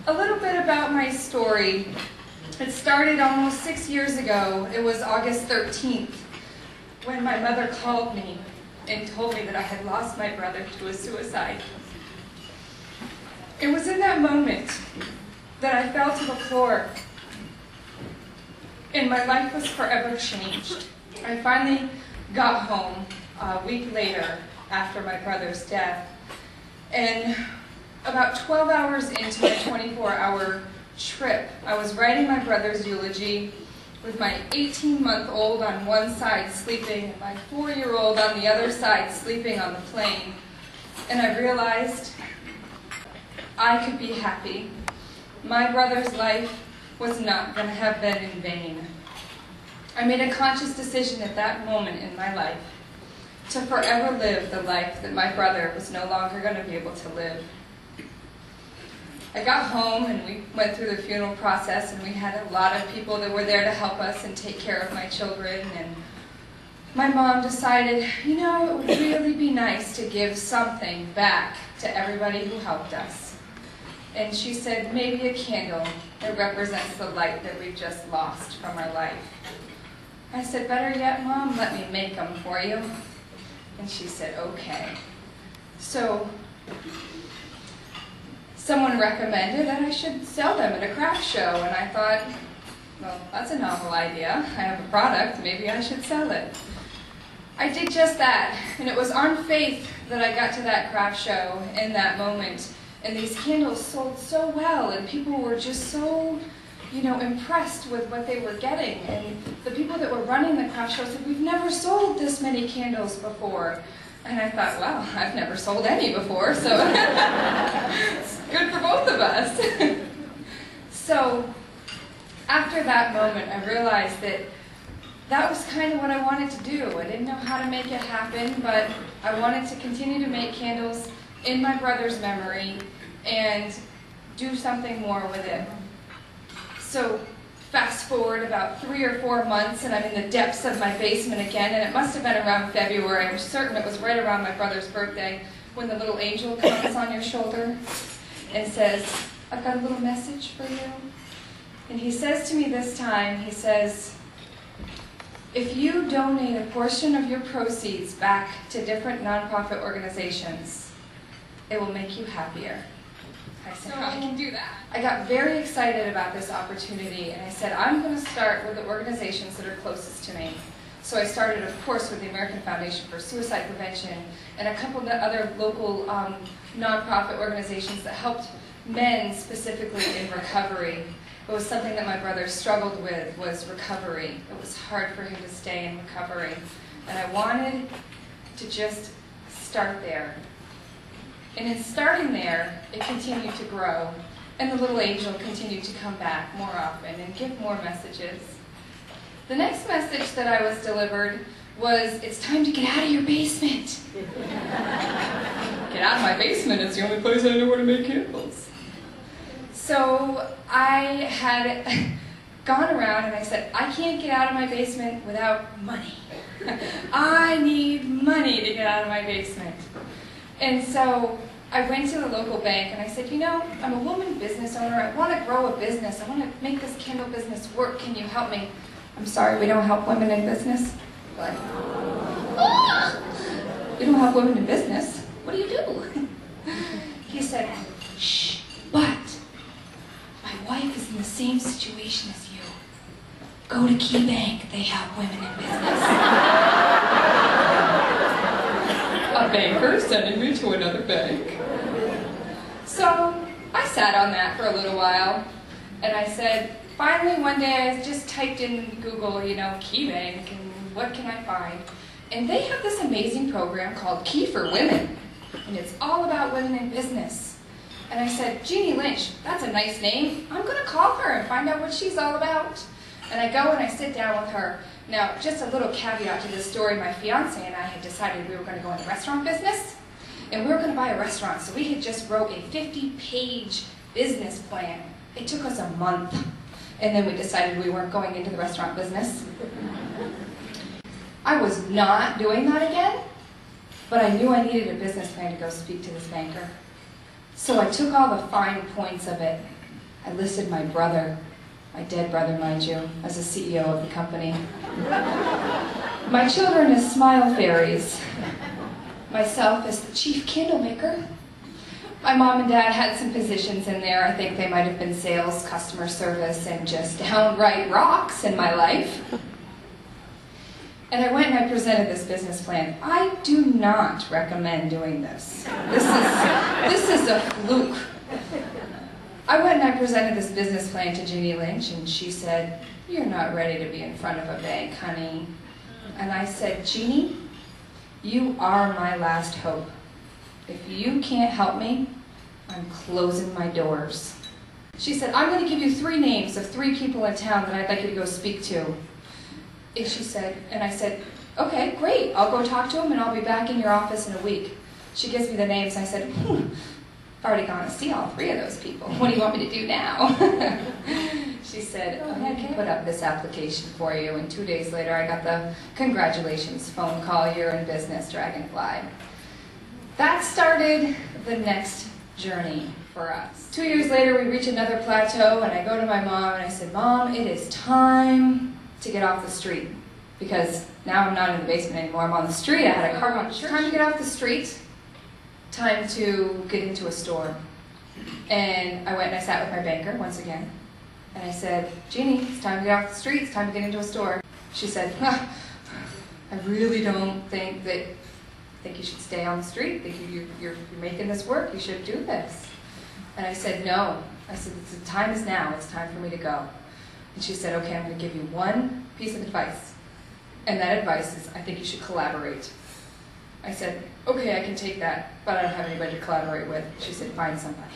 A little bit about my story. It started almost 6 years ago. It was August 13th when my mother called me and told me that I had lost my brother to a suicide. It was in that moment that I fell to the floor and my life was forever changed. I finally got home a week later after my brother's death, and about 12 hours into my 24-hour trip, I was writing my brother's eulogy with my 18-month-old on one side sleeping and my 4-year-old on the other side sleeping on the plane. And I realized I could be happy. My brother's life was not going to have been in vain. I made a conscious decision at that moment in my life to forever live the life that my brother was no longer going to be able to live. I got home and we went through the funeral process, and we had a lot of people that were there to help us and take care of my children. And my mom decided, you know, it would really be nice to give something back to everybody who helped us. And she said, maybe a candle that represents the light that we've just lost from our life. I said, better yet, Mom, let me make them for you. And she said, okay. So someone recommended that I should sell them at a craft show, and I thought, well, that's a novel idea. I have a product, maybe I should sell it. I did just that, and it was on faith that I got to that craft show in that moment, and these candles sold so well, and people were just so, impressed with what they were getting, and the people that were running the craft show said, we've never sold this many candles before. And I thought, well, I've never sold any before, so it's good for both of us. So after that moment, I realized that that was kind of what I wanted to do. I didn't know how to make it happen, but I wanted to continue to make candles in my brother's memory and do something more with it. So fast forward about 3 or 4 months, and I'm in the depths of my basement again, and it must have been around February. I'm certain it was right around my brother's birthday, when the little angel comes on your shoulder and says, I've got a little message for you. And he says to me this time, he says, if you donate a portion of your proceeds back to different nonprofit organizations, it will make you happier. I said, I can do that. I got very excited about this opportunity, and I said, I'm going to start with the organizations that are closest to me. So I started, of course, with the American Foundation for Suicide Prevention and a couple of other local nonprofit organizations that helped men specifically in recovery. It was something that my brother struggled with, was recovery. It was hard for him to stay in recovery. And I wanted to just start there. And in starting there, it continued to grow, and the little angel continued to come back more often and give more messages. The next message that I was delivered was, it's time to get out of your basement. Get out of my basement, it's the only place I know where to make candles. So I had gone around and I said, I can't get out of my basement without money. I need money to get out of my basement. And so I went to the local bank and I said, I'm a woman business owner. I want to grow a business. I want to make this candle business work. Can you help me? I'm sorry, we don't help women in business. What? You don't help women in business? What do you do? He said, shh, but my wife is in the same situation as you. Go to Key Bank. They help women in business. A banker sending me to another bank. So I sat on that for a little while, and I said, finally one day I just typed in Google, Key Bank, and what can I find? And they have this amazing program called Key for Women, and it's all about women in business. And I said, Jeannie Lynch, that's a nice name. I'm going to call her and find out what she's all about. And I go and I sit down with her. Now, just a little caveat to this story, my fiance and I had decided we were going to go in the restaurant business, and we were going to buy a restaurant, so we had just wrote a 50-page business plan. It took us a month, and then we decided we weren't going into the restaurant business. I was not doing that again, but I knew I needed a business plan to go speak to this banker. So I took all the fine points of it, I listed my brother, my dead brother, mind you, as the CEO of the company. My children as smile fairies. Myself as the chief candle maker. My mom and dad had some positions in there. I think they might have been sales, customer service, and just downright rocks in my life. And I went and I presented this business plan. I do not recommend doing this. This is a fluke. I went and I presented this business plan to Jeannie Lynch, and she said, "You're not ready to be in front of a bank, honey." And I said, "Jeannie, you are my last hope. If you can't help me, I'm closing my doors." She said, "I'm going to give you 3 names of 3 people in town that I'd like you to go speak to." And she said, and I said, "Okay, great. I'll go talk to them and I'll be back in your office in a week." She gives me the names and I said, "I've already gone to see all 3 of those people. What do you want me to do now?" She said, "Oh, I can put up this application for you." And 2 days later, I got the "Congratulations phone call, you're in business, Dragonfly." That started the next journey for us. 2 years later, we reach another plateau, and I go to my mom and I said, "Mom, it is time to get off the street." Because now I'm not in the basement anymore, I'm on the street. I had a car on. Time to get off the street. Time to get into a store. And I went and I sat with my banker once again. And I said, "Jeannie, it's time to get off the street. It's time to get into a store." She said, "I really don't think that, I think you should stay on the street. I think you're making this work. You should do this." And I said, "No." I said, "The time is now. It's time for me to go." And she said, "Okay, I'm going to give you one piece of advice. And that advice is, I think you should collaborate." I said, "Okay, I can take that, but I don't have anybody to collaborate with." She said, "Find somebody."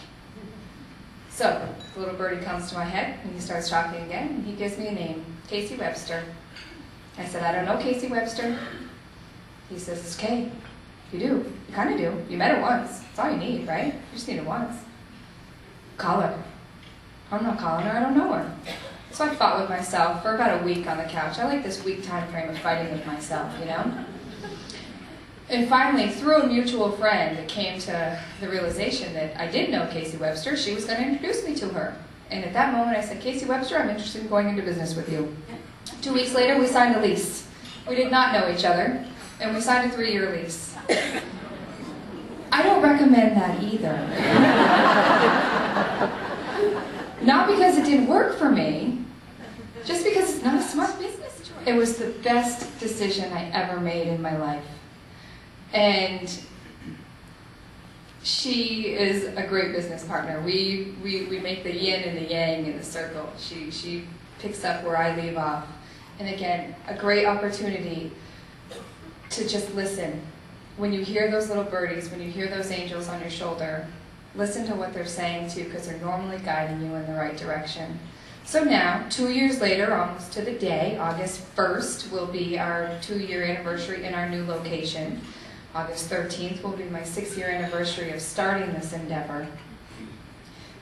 So, the little birdie comes to my head, and he starts talking again, and he gives me a name, Casey Webster. I said, "I don't know Casey Webster." He says, "It's okay. You do. You kind of do. You met her once. That's all you need, right? You just need her once. Call her." "I'm not calling her. I don't know her." So I fought with myself for about a week on the couch. I like this week time frame of fighting with myself, you know? And finally, through a mutual friend, it came to the realization that I did know Casey Webster. She was going to introduce me to her. And at that moment, I said, "Casey Webster, I'm interested in going into business with you." 2 weeks later, we signed a lease. We did not know each other, and we signed a 3-year lease. I don't recommend that either. Not because it didn't work for me, just because it's not a smart business choice. It was the best decision I ever made in my life. And she is a great business partner. We make the yin and the yang in the circle. She picks up where I leave off. And again, a great opportunity to just listen. When you hear those little birdies, when you hear those angels on your shoulder, listen to what they're saying to you, because they're normally guiding you in the right direction. So now, 2 years later, almost to the day, August 1st will be our 2-year anniversary in our new location. August 13th will be my 6-year anniversary of starting this endeavor.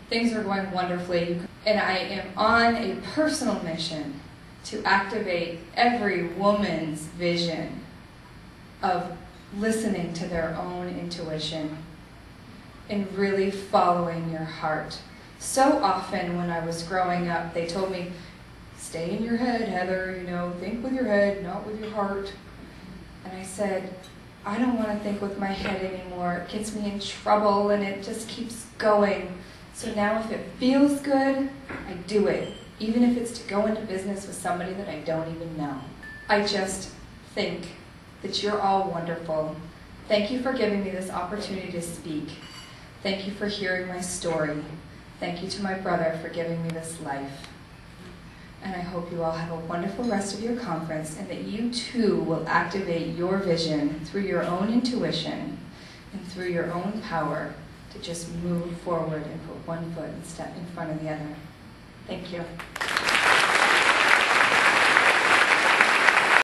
Things are going wonderfully, and I am on a personal mission to activate every woman's vision of listening to their own intuition and really following your heart. So often when I was growing up, they told me, "Stay in your head, Heather, you know, think with your head, not with your heart." And I said, "I don't want to think with my head anymore. It gets me in trouble and it just keeps going. So now if it feels good, I do it, even if it's to go into business with somebody that I don't even know." I just think that you're all wonderful. Thank you for giving me this opportunity to speak. Thank you for hearing my story. Thank you to my brother for giving me this life. And I hope you all have a wonderful rest of your conference, and that you too will activate your vision through your own intuition and through your own power to just move forward and put one foot and step in front of the other. Thank you.